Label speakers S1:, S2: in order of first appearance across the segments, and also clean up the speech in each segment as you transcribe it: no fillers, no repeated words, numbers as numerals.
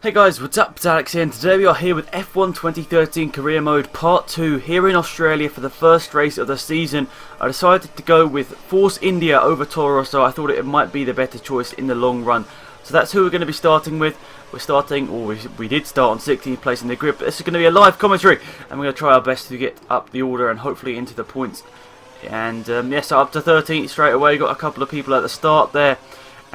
S1: Hey guys, what's up? It's Alex here, and today we are here with F1 2013 Career Mode Part 2 here in Australia for the first race of the season. I decided to go with Force India over Toro, so I thought it might be the better choice in the long run. So that's who we're going to be starting with. We're starting, or we did start on 16th place in the grid, but this is going to be a live commentary, and we're going to try our best to get up the order and hopefully into the points. And yeah, so up to 13th straight away. Got a couple of people at the start there.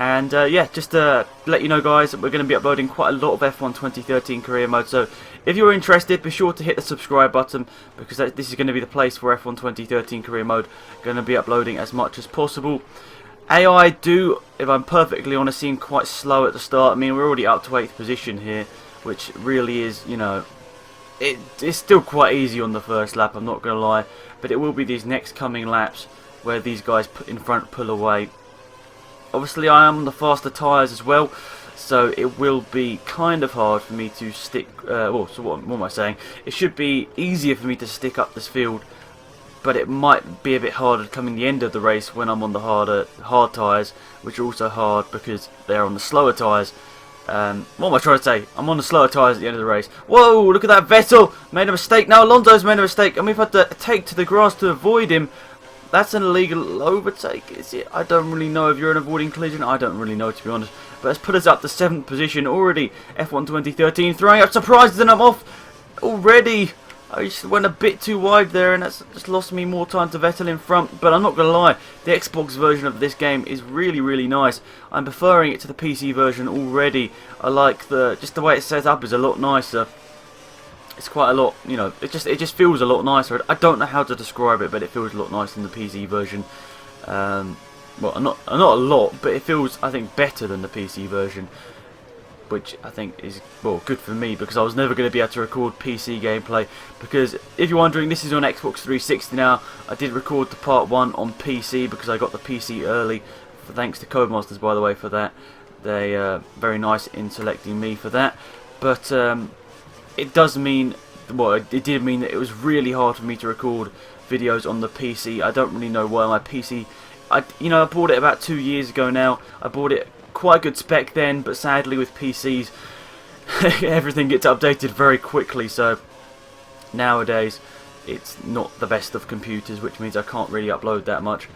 S1: And yeah, just to let you know guys, we're going to be uploading quite a lot of F1 2013 Career Mode, so if you're interested, be sure to hit the subscribe button, because this is going to be the place for F1 2013 Career Mode. Going to be uploading as much as possible. AI do, if I'm perfectly honest, seem quite slow at the start. I mean, we're already up to 8th position here, which really is, you know, it's still quite easy on the first lap, I'm not going to lie, but it will be these next coming laps where these guys in front pull away. Obviously I am on the faster tyres as well, so it will be kind of hard for me to stick, so what am I saying? It should be easier for me to stick up this field, but it might be a bit harder coming the end of the race when I'm on the hard tyres, which are also hard because they're on the slower tyres. What am I trying to say? I'm on the slower tyres at the end of the race. Whoa, look at that, Vettel! Made a mistake. Now Alonso's made a mistake, and we've had to take to the grass to avoid him. That's an illegal overtake, is it? I don't really know if you're an avoiding collision. I don't really know, to be honest. But it's put us up to 7th position already. F1 2013 throwing up surprises, and I'm off already. I just went a bit too wide there, and that's just lost me more time to Vettel in front. But I'm not going to lie, the Xbox version of this game is really, really nice. I'm preferring it to the PC version already. I like just the way it's set up is a lot nicer. It's quite a lot, you know, it just feels a lot nicer. I don't know how to describe it, but it feels a lot nicer than the PC version. Well, not a lot, but it feels, I think, better than the PC version, which I think is, well, good for me, because I was never going to be able to record PC gameplay, because if you're wondering, this is on Xbox 360 now. I did record the part 1 on PC because I got the PC early, thanks to Codemasters, by the way, for that. They very nice in selecting me for that, but it does mean, well, it did mean that it was really hard for me to record videos on the PC. I don't really know why my PC, I bought it about 2 years ago now. I bought it quite good spec then, but sadly with PCs, everything gets updated very quickly, so nowadays it's not the best of computers, which means I can't really upload that much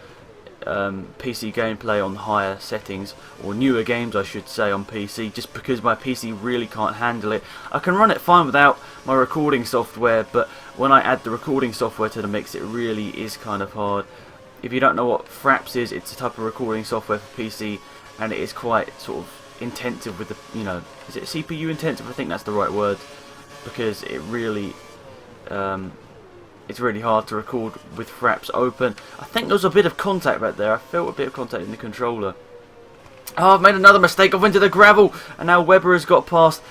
S1: PC gameplay on higher settings, or newer games I should say, on PC, just because my PC really can't handle it. I can run it fine without my recording software, but when I add the recording software to the mix, it really is kind of hard. If you don't know what Fraps is, it's a type of recording software for PC, and it is quite sort of intensive with the, you know, is it CPU intensive? I think that's the right word, because it really it's really hard to record with Fraps open. I think there was a bit of contact right there. I felt a bit of contact in the controller. Oh, I've made another mistake. I've went to the gravel, and now Webber has got past.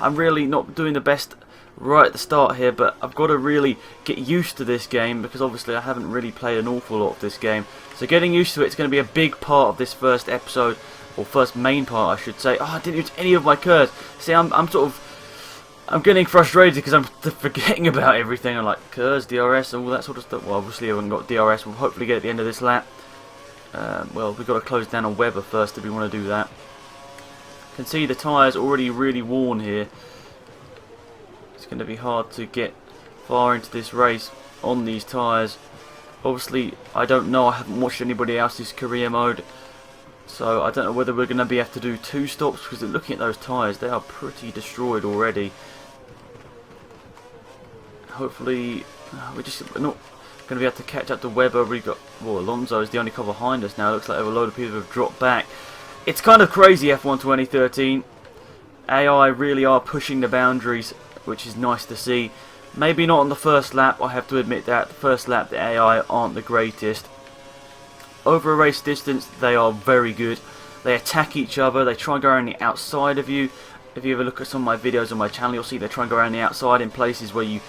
S1: I'm really not doing the best right at the start here, but I've got to really get used to this game, because obviously I haven't really played an awful lot of this game. So getting used to it is going to be a big part of this first episode, or first main part, I should say. Oh, I didn't use any of my curves. See, I'm getting frustrated because I'm forgetting about everything. I'm like, curves, DRS, all that sort of stuff. Well, obviously I haven't got DRS. We'll hopefully get at the end of this lap. Well, we've got to close down on Webber first if we want to do that. You can see the tyres already really worn here. It's going to be hard to get far into this race on these tyres. Obviously, I don't know. I haven't watched anybody else's career mode, so I don't know whether we're going to be able to do 2 stops, because looking at those tyres, they are pretty destroyed already. Hopefully, we're not going to be able to catch up to Webber. We've got, well, Alonso is the only car behind us now. Looks like a load of people have dropped back. It's kind of crazy, F1 2013. AI really are pushing the boundaries, which is nice to see. Maybe not on the first lap, I have to admit that. The first lap, the AI aren't the greatest. Over a race distance, they are very good. They attack each other, they try and go around the outside of you. If you ever look at some of my videos on my channel, you'll see they try and go around the outside in places where you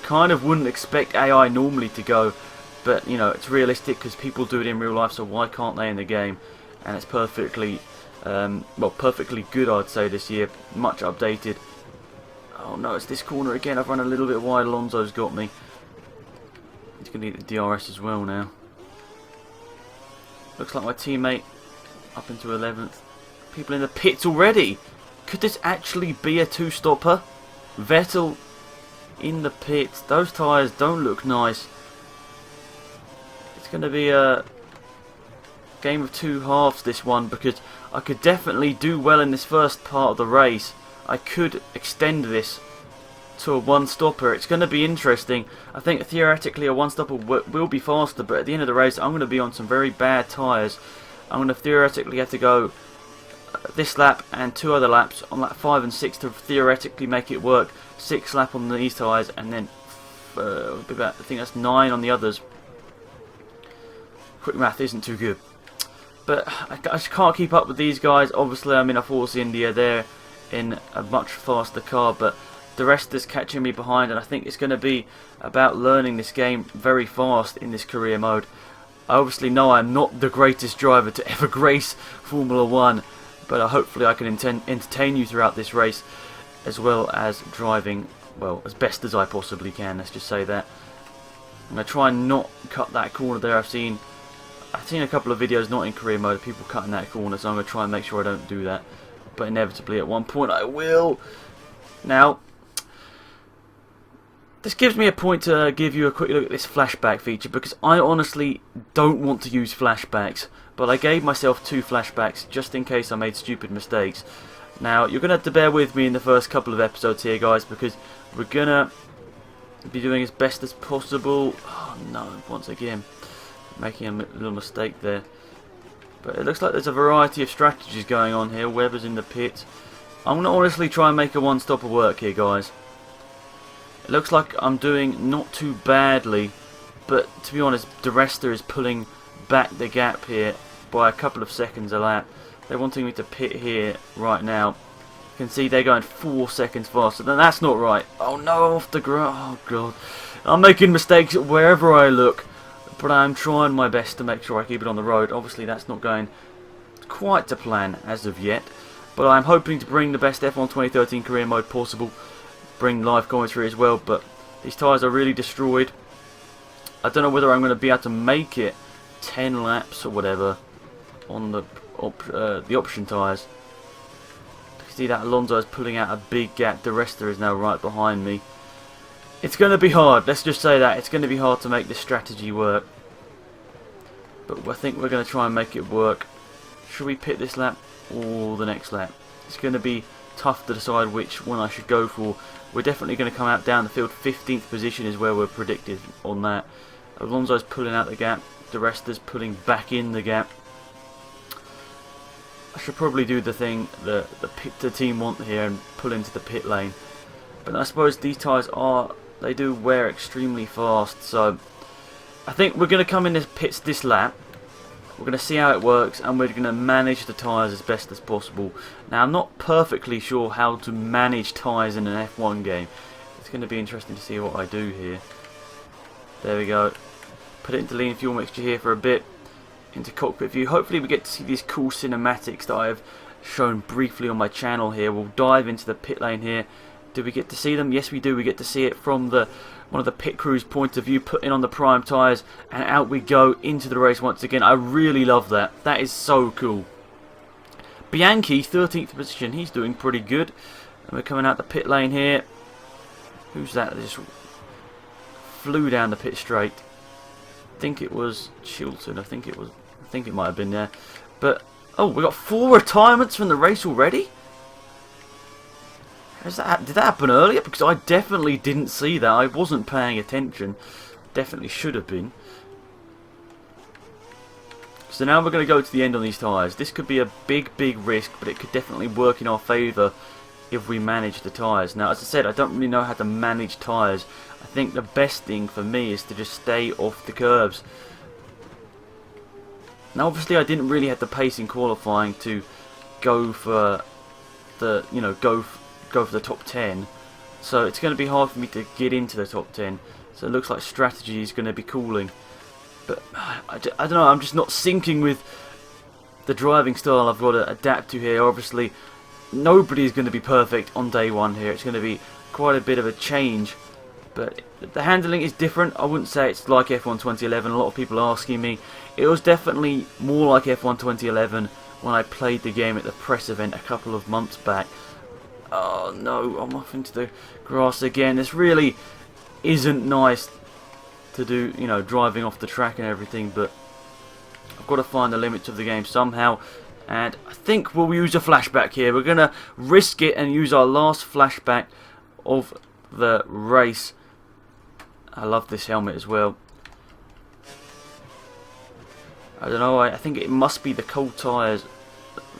S1: kind of wouldn't expect AI normally to go. But, you know, it's realistic because people do it in real life, so why can't they in the game? And it's perfectly, well, perfectly good, I'd say, this year. Much updated. Oh no, it's this corner again. I've run a little bit wide. Alonso's got me. He's going to need the DRS as well now. Looks like my teammate up into 11th. People in the pits already. Could this actually be a two-stopper? Vettel in the pits. Those tyres don't look nice. It's going to be a game of two halves, this one, because I could definitely do well in this first part of the race. I could extend this to a one-stopper. It's going to be interesting. I think theoretically a one-stopper will be faster, but at the end of the race I'm going to be on some very bad tyres. I'm going to theoretically have to go this lap and 2 other laps on lap 5 and 6 to theoretically make it work. 6 lap on these tyres, and then I think that's 9 on the others. Quick math isn't too good, but I just can't keep up with these guys. Obviously I'm in a Force India, they're in a much faster car, but the rest is catching me behind, and I think it's going to be about learning this game very fast in this career mode. I obviously know I'm not the greatest driver to ever grace Formula 1, but hopefully I can entertain you throughout this race, as well as driving, well, as best as I possibly can, let's just say that. I'm going to try and not cut that corner there. I've seen a couple of videos, not in career mode, of people cutting that corner, so I'm going to try and make sure I don't do that. But inevitably at one point I will. Now, this gives me a point to give you a quick look at this flashback feature, because I honestly don't want to use flashbacks, but I gave myself 2 flashbacks just in case I made stupid mistakes. Now, you're going to have to bear with me in the first couple of episodes here, guys, because we're going to be doing as best as possible. Oh no, once again, making a little mistake there. But it looks like there's a variety of strategies going on here. Webber's in the pit. I'm going to honestly try and make a one-stopper work here, guys. It looks like I'm doing not too badly, but to be honest, the Resta is pulling back the gap here by a couple of seconds a lap. They're wanting me to pit here right now. You can see they're going 4 seconds faster. Then that's not right. Oh no, off the ground. Oh god. I'm making mistakes wherever I look, but I'm trying my best to make sure I keep it on the road. Obviously that's not going quite to plan as of yet, but I'm hoping to bring the best F1 2013 career mode possible, bring live commentary as well, but these tyres are really destroyed. I don't know whether I'm going to be able to make it 10 laps or whatever on the option tyres. You can see that Alonso is pulling out a big gap. The Resta is now right behind me. It's going to be hard, let's just say that. It's going to be hard to make this strategy work, but I think we're going to try and make it work. Should we pit this lap or the next lap? It's going to be tough to decide which one I should go for. We're definitely going to come out down the field. 15th position is where we're predicted on that. Alonso's pulling out the gap. The Resta's pulling back in the gap. I should probably do the thing the team want here and pull into the pit lane. But I suppose these tyres they do wear extremely fast, so I think we're going to come in this pits this lap. We're going to see how it works, and we're going to manage the tyres as best as possible. Now, I'm not perfectly sure how to manage tyres in an F1 game. It's going to be interesting to see what I do here. There we go. Put it into lean fuel mixture here for a bit. Into cockpit view. Hopefully we get to see these cool cinematics that I've shown briefly on my channel here. We'll dive into the pit lane here. Do we get to see them? Yes, we do. We get to see it from one of the pit crew's point of view, putting on the prime tyres, and out we go into the race once again. I really love that. That is so cool. Bianchi, 13th position. He's doing pretty good. And we're coming out the pit lane here. Who's that? They just flew down the pit straight. I think it was Chilton. I think it might have been there. But oh, we got 4 retirements from the race already. Did that happen earlier? Because I definitely didn't see that. I wasn't paying attention. Definitely should have been. So now we're going to go to the end on these tyres. This could be a big risk, but it could definitely work in our favour if we manage the tyres. Now, as I said, I don't really know how to manage tyres. I think the best thing for me is to just stay off the curbs. Now, obviously, I didn't really have the pace in qualifying to go for the, go for the top 10. So it's going to be hard for me to get into the top 10. So it looks like strategy is going to be cooling. But I don't know, I'm just not syncing with the driving style I've got to adapt to here. Obviously, nobody is going to be perfect on day one here. It's going to be quite a bit of a change. But the handling is different. I wouldn't say it's like F1 2011. A lot of people are asking me. It was definitely more like F1 2011 when I played the game at the press event a couple of months back. Oh no, I'm off into the grass again. This really isn't nice to do, you know, driving off the track and everything, but I've got to find the limits of the game somehow, and I think we'll use a flashback here. We're going to risk it and use our last flashback of the race. I love this helmet as well. I don't know, I think it must be the cold tyres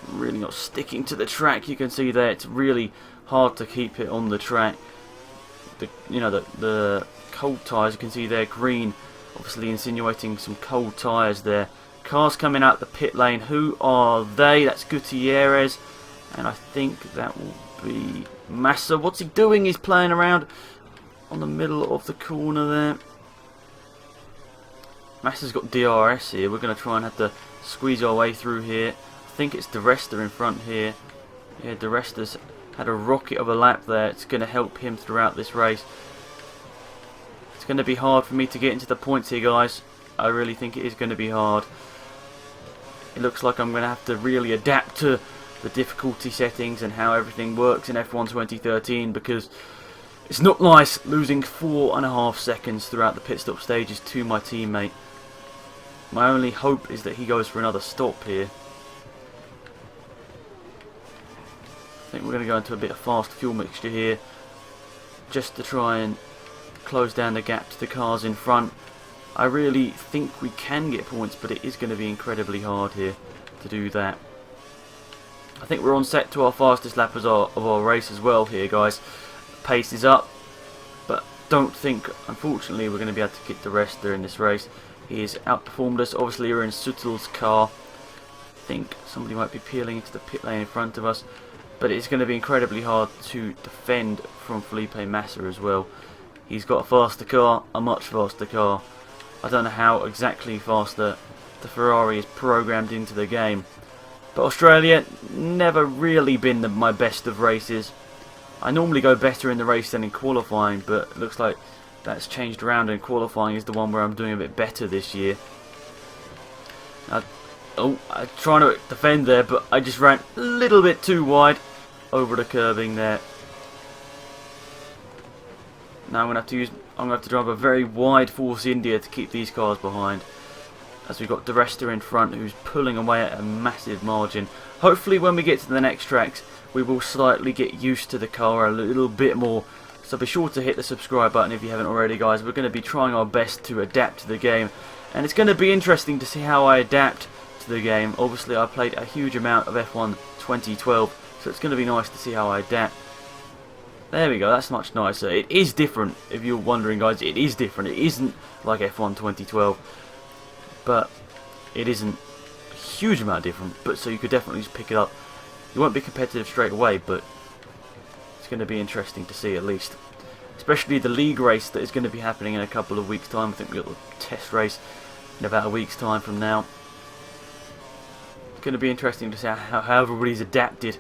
S1: really not sticking to the track. You can see there it's really hard to keep it on the track. The cold tyres, you can see they're green, obviously insinuating some cold tyres there. Cars coming out the pit lane. Who are they? That's Gutierrez, and I think that will be Massa. What's he doing? He's playing around on the middle of the corner there. Massa's got DRS here. We're going to try and have to squeeze our way through here. I think it's De Resta in front here. Yeah, De Resta's had a rocket of a lap there. It's going to help him throughout this race. It's going to be hard for me to get into the points here, guys. I really think it is going to be hard. It looks like I'm going to have to really adapt to the difficulty settings and how everything works in F1 2013, because it's not nice losing 4.5 seconds throughout the pit stop stages to my teammate. My only hope is that he goes for another stop here. I think we're going to go into a bit of fast fuel mixture here, just to try and close down the gap to the cars in front. I really think we can get points, but it is going to be incredibly hard here to do that. I think we're on set to our fastest lap of our race as well here, guys. Pace is up, but don't think, unfortunately, we're going to be able to get the rest there in this race. He has outperformed us. Obviously, we're in Suttel's car. I think somebody might be peeling into the pit lane in front of us, but it's going to be incredibly hard to defend from Felipe Massa as well. He's got a faster car, a much faster car. I don't know how exactly fast the Ferrari is programmed into the game, but Australia never really been my best of races. I normally go better in the race than in qualifying, but it looks like that's changed around, and qualifying is the one where I'm doing a bit better this year. I'm trying to defend there, but I just ran a little bit too wide over the curbing there. Now I'm going to have to drive a very wide Force India to keep these cars behind, as we've got De Resta in front, who's pulling away at a massive margin. Hopefully when we get to the next tracks, we will slightly get used to the car a little bit more. So be sure to hit the subscribe button if you haven't already, guys. We're going to be trying our best to adapt to the game, and it's going to be interesting to see how I adapt to the game. Obviously I played a huge amount of F1 2012, so it's going to be nice to see how I adapt. There we go, that's much nicer. It is different, if you're wondering, guys. It is different. It isn't like F1 2012, but it isn't a huge amount different, but so you could definitely just pick it up. You won't be competitive straight away, but it's going to be interesting to see, at least. Especially the league race that is going to be happening in a couple of weeks' time. I think we've got the test race in about a week's time from now. It's going to be interesting to see how everybody's adapted.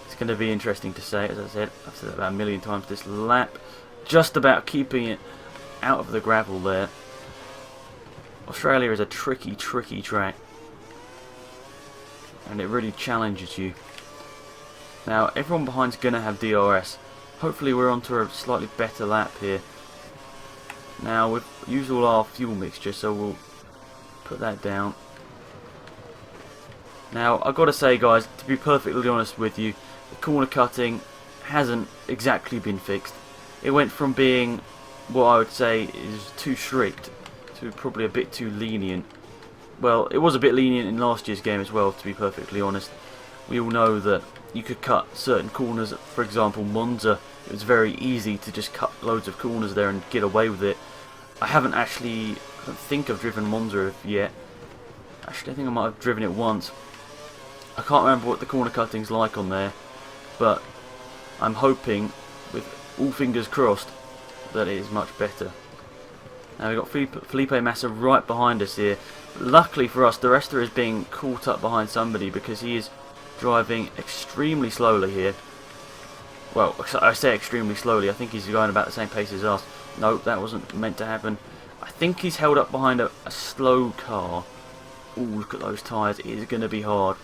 S1: It's going to be interesting to say, as I said. I've said it about a million times this lap. Just about keeping it out of the gravel there. Australia is a tricky track, and it really challenges you. Now everyone behind's going to have DRS. Hopefully we're onto a slightly better lap here. Now we've used all our fuel mixture, so we'll put that down. Now I've got to say, guys, to be perfectly honest with you, the corner cutting hasn't exactly been fixed. It went from being what I would say is too strict to probably a bit too lenient. Well, it was a bit lenient in last year's game as well, to be perfectly honest. We all know that you could cut certain corners. For example, Monza, it was very easy to just cut loads of corners there and get away with it. I don't think I've driven Monza yet. Actually, I think I might have driven it once. I can't remember what the corner cutting's like on there, but I'm hoping, with all fingers crossed, that it is much better. Now we've got Felipe Massa right behind us here. Luckily for us, De Resta is being caught up behind somebody because he is driving extremely slowly here. Well, I say extremely slowly. I think he's going about the same pace as us. No, that wasn't meant to happen. I think he's held up behind a slow car. Ooh, look at those tyres. It is going to be hard.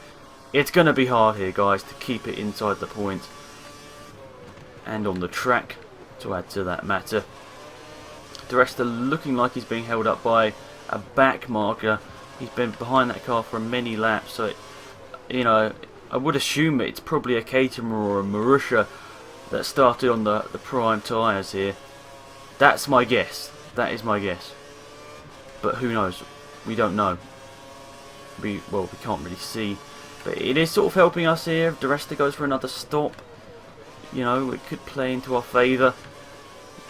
S1: It's going to be hard here, guys, to keep it inside the points. and on the track to add to that matter. The rest are looking like he's being held up by a back marker. He's been behind that car for many laps, so you know, I would assume it's probably a Caterham or a Marussia that started on the prime tyres here. That's my guess. That is my guess. But who knows? We don't know. We can't really see. But it is sort of helping us here. If the rest goes for another stop, you know, it could play into our favour.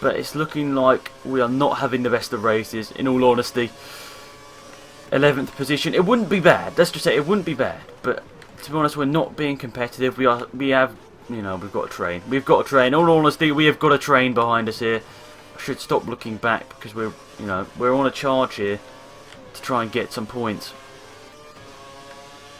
S1: But it's looking like we are not having the best of races, in all honesty. 11th position. It wouldn't be bad. Let's just say it wouldn't be bad. But to be honest, we're not being competitive. We've got to train. We've got to train. In all honesty, we have got to train behind us here. I should stop looking back because we're on a charge here to try and get some points.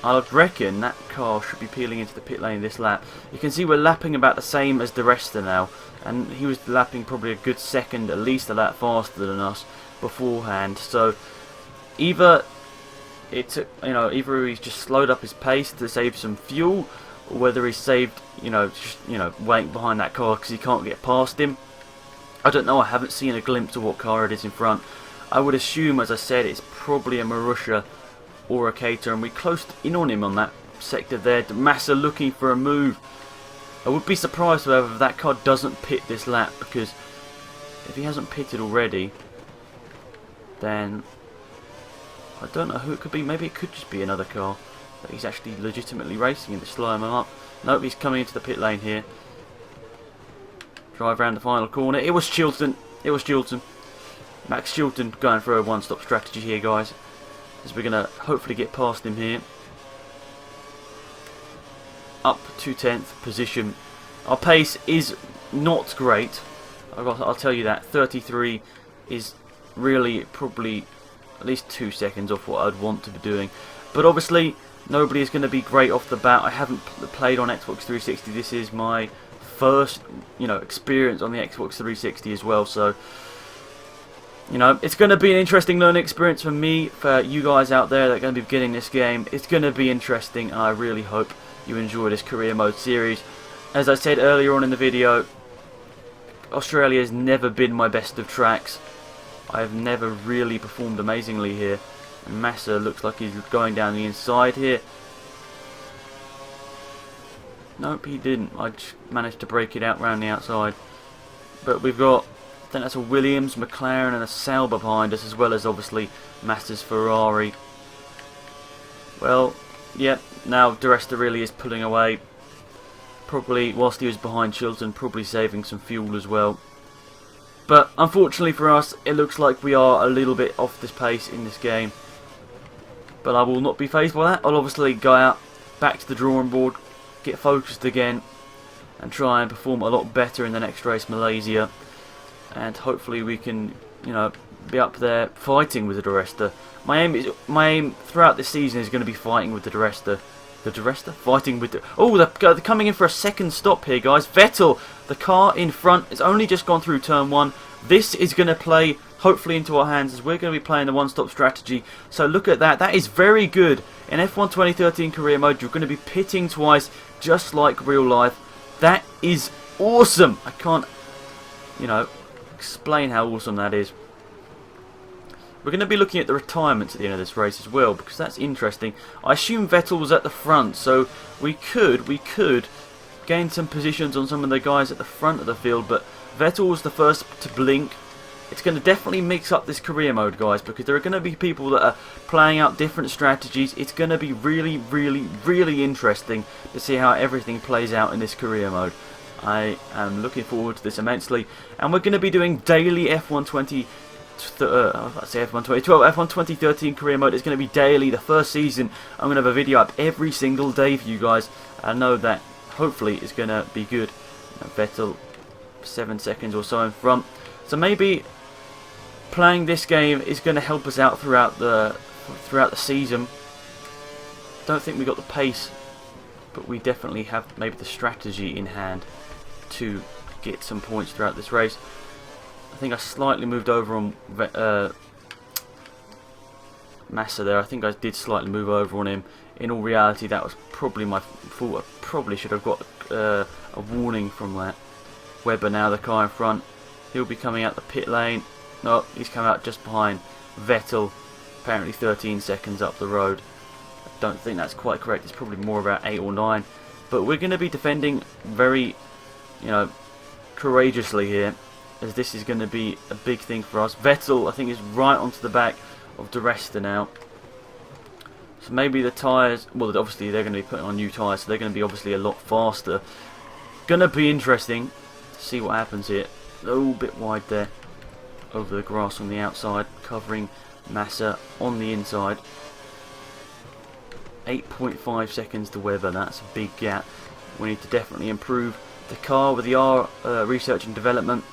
S1: I reckon that car should be peeling into the pit lane this lap. You can see we're lapping about the same as the rest of now, and he was lapping probably a good second, at least a lap faster than us beforehand. So either either he's just slowed up his pace to save some fuel, or whether he's saved, waiting behind that car because he can't get past him. I don't know. I haven't seen a glimpse of what car it is in front. I would assume, as I said, it's probably a Marussia or a Caterham. We closed in on him on that sector there. Massa looking for a move. I would be surprised, however, if that car doesn't pit this lap, because if he hasn't pitted already, then I don't know who it could be. Maybe it could just be another car that he's actually legitimately racing and to slow him up. Nope, he's coming into the pit lane here. Drive around the final corner. It was Chilton. It was Chilton. Max Chilton going for a one-stop strategy here, guys, as we're going to hopefully get past him here. Up to 10th position. Our pace is not great. I'll tell you that. 33 is really probably at least 2 seconds off what I'd want to be doing. But obviously, nobody is going to be great off the bat. I haven't played on Xbox 360. This is my first, experience on the Xbox 360 as well. So, it's going to be an interesting learning experience for me, for you guys out there that are going to be getting this game. It's going to be interesting, and I really hope you enjoy this career mode series. As I said earlier on in the video, Australia has never been my best of tracks. I have never really performed amazingly here. And Massa looks like he's going down the inside here. Nope, he didn't. I just managed to break it out round the outside. But we've got, I think that's a Williams, McLaren and a Sauber behind us, as well as obviously Massa's Ferrari. Well, yeah, now Di Resta really is pulling away. Probably, whilst he was behind Chilton, probably saving some fuel as well. But unfortunately for us, it looks like we are a little bit off this pace in this game. But I will not be fazed by that. I'll obviously go out, back to the drawing board, get focused again, and try and perform a lot better in the next race, Malaysia. And hopefully we can, be up there fighting with the Di Resta. My aim throughout this season is going to be fighting with the Di Resta. The Di Resta? Fighting with the... Oh, they're coming in for a second stop here, guys. Vettel, the car in front, has only just gone through turn 1. This is going to play, hopefully, into our hands, as we're going to be playing the one-stop strategy. So look at that. That is very good. In F1 2013 career mode, you're going to be pitting twice, just like real life. That is awesome. I can't, explain how awesome that is. We're going to be looking at the retirements at the end of this race as well, because that's interesting. I assume Vettel was at the front, so we could gain some positions on some of the guys at the front of the field, but Vettel was the first to blink. It's going to definitely mix up this career mode, guys, because there are going to be people that are playing out different strategies. It's going to be really, really, really interesting to see how everything plays out in this career mode. I am looking forward to this immensely, and we're going to be doing daily F1 2013 career mode. It's going to be daily. The first season, I'm going to have a video up every single day for you guys. I know that hopefully it's going to be good. Vettel 7 seconds or so in front, so maybe playing this game is going to help us out throughout the season. Don't think we got the pace, but we definitely have maybe the strategy in hand to get some points throughout this race. I think I slightly moved over on Massa there. I think I did slightly move over on him. In all reality, that was probably my fault. I probably should have got a warning from that. Webber now, the car in front. He'll be coming out the pit lane. No, he's come out just behind Vettel. Apparently 13 seconds up the road. I don't think that's quite correct. It's probably more about 8 or 9. But we're going to be defending very, courageously here, as this is going to be a big thing for us. Vettel, I think, is right onto the back of Di Resta now. So maybe the tyres, well, obviously they're going to be putting on new tyres, so they're going to be obviously a lot faster. Going to be interesting to see what happens here. A little bit wide there over the grass on the outside, covering Massa on the inside. 8.5 seconds to Webber, that's a big gap. We need to definitely improve the car with the R research and development.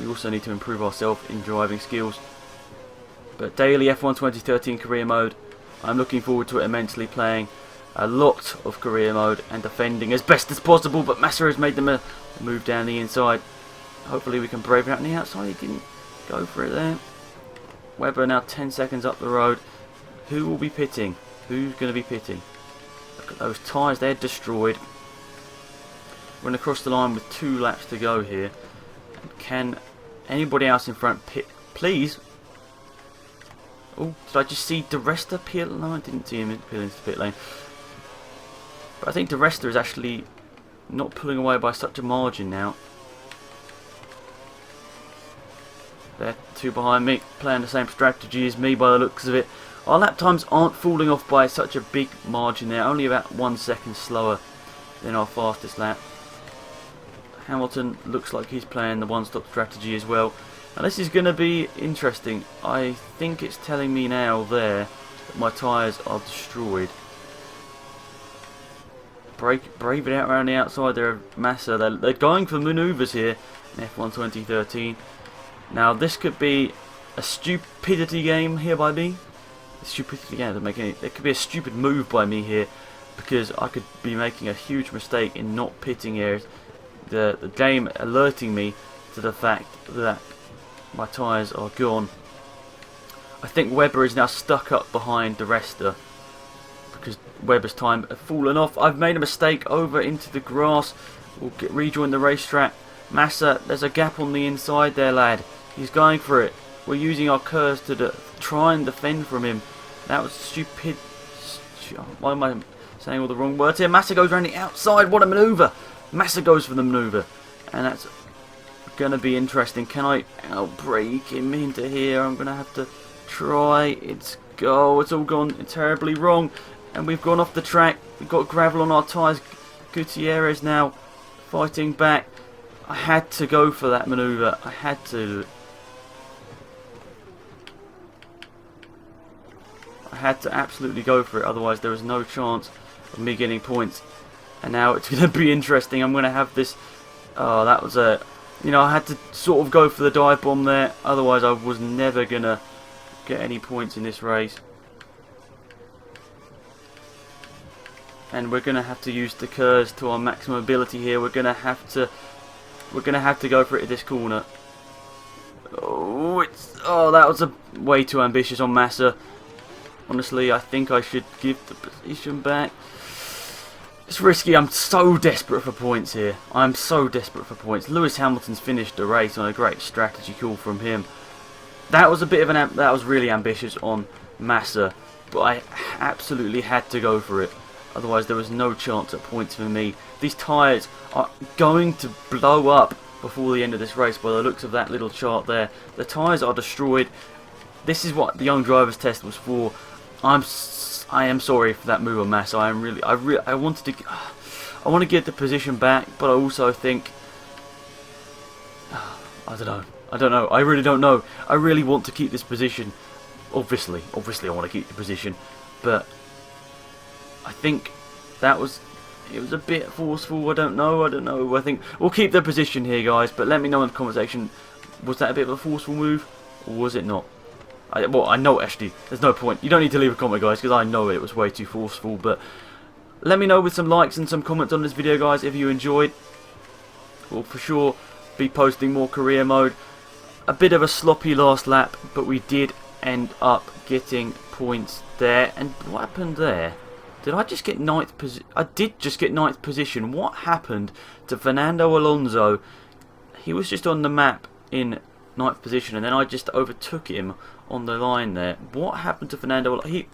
S1: We also need to improve ourselves in driving skills. But daily F1 2013 career mode, I'm looking forward to it immensely, playing a lot of career mode and defending as best as possible. But Massa has made them a move down the inside. Hopefully we can brave it out on the outside. He didn't go for it there. Webber now 10 seconds up the road. Who will be pitting? Who's going to be pitting? Look at those tyres, they're destroyed. We're going to cross the line with 2 laps to go here. Can anybody else in front pit, please? Oh, did I just see Di Resta pit? No, I didn't see him peel into the pit lane. But I think Di Resta is actually not pulling away by such a margin now. They're 2 behind me, playing the same strategy as me by the looks of it. Our lap times aren't falling off by such a big margin there, only about 1 second slower than our fastest lap. Hamilton looks like he's playing the one-stop strategy as well. And this is going to be interesting. I think it's telling me now there that my tyres are destroyed. Brave it out around the outside there of Massa. They're going for manoeuvres here in F1 2013. Now this could be a stupidity game here by me. Stupidity game doesn't make any. It could be a stupid move by me here, because I could be making a huge mistake in not pitting here. The game alerting me to the fact that my tyres are gone. I think Webber is now stuck up behind Di Resta because Webber's time has fallen off. I've made a mistake over into the grass. We'll rejoin the racetrack. Massa, there's a gap on the inside there, lad. He's going for it. We're using our curves to try and defend from him. That was stupid. Why am I saying all the wrong words here? Massa goes around the outside. What a manoeuvre. Massa goes for the manoeuvre. And that's going to be interesting. Can I break him into here? I'm going to have to try. It's all gone terribly wrong. And we've gone off the track. We've got gravel on our tyres. Gutierrez now fighting back. I had to go for that manoeuvre. I had to. I had to absolutely go for it. Otherwise there was no chance of me getting points. And now it's going to be interesting. I'm going to have this. Oh, that was a. I had to sort of go for the dive bomb there. Otherwise I was never going to get any points in this race. And we're going to have to use the curves to our maximum ability here. We're going to have to go for it at this corner. Oh, that was way too ambitious on Massa. Honestly, I think I should give the position back. It's risky. I'm so desperate for points here. I'm so desperate for points. Lewis Hamilton's finished the race on a great strategy call from him. That was a bit of that was really ambitious on Massa, but I absolutely had to go for it. Otherwise, there was no chance at points for me. These tyres are going to blow up before the end of this race by the looks of that little chart there. The tyres are destroyed. This is what the young drivers test was for. I am sorry for that move on Massa. I want to get the position back, but I also think I don't know. I really don't know. I really want to keep this position. Obviously I want to keep the position, but I think it was a bit forceful. I don't know. I think we'll keep the position here, guys. But let me know in the comment section. Was that a bit of a forceful move, or was it not? I know actually. There's no point. You don't need to leave a comment, guys, because I know it was way too forceful. But let me know with some likes and some comments on this video, guys, if you enjoyed. We'll for sure be posting more career mode. A bit of a sloppy last lap, but we did end up getting points there. And what happened there? Did I just get 9th position? I did just get 9th position. What happened to Fernando Alonso he was just on the map in 9th position, and then I just overtook him on the line there. What happened to Fernando? He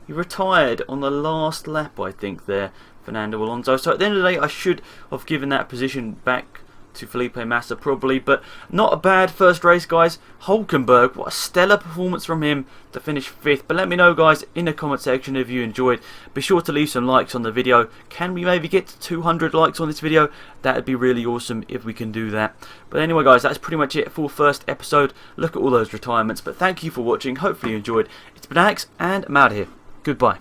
S1: retired on the last lap, I think, there, Fernando Alonso. So at the end of the day, I should have given that position back to Felipe Massa probably, but not a bad first race, guys. Hulkenberg, what a stellar performance from him to finish 5th. But let me know, guys, in the comment section if you enjoyed. Be sure to leave some likes on the video. Can we maybe get to 200 likes on this video? That would be really awesome if we can do that. But anyway, guys, that's pretty much it for first episode. Look at all those retirements. But thank you for watching. Hopefully you enjoyed. It's been Alex, and I'm out of here. Goodbye.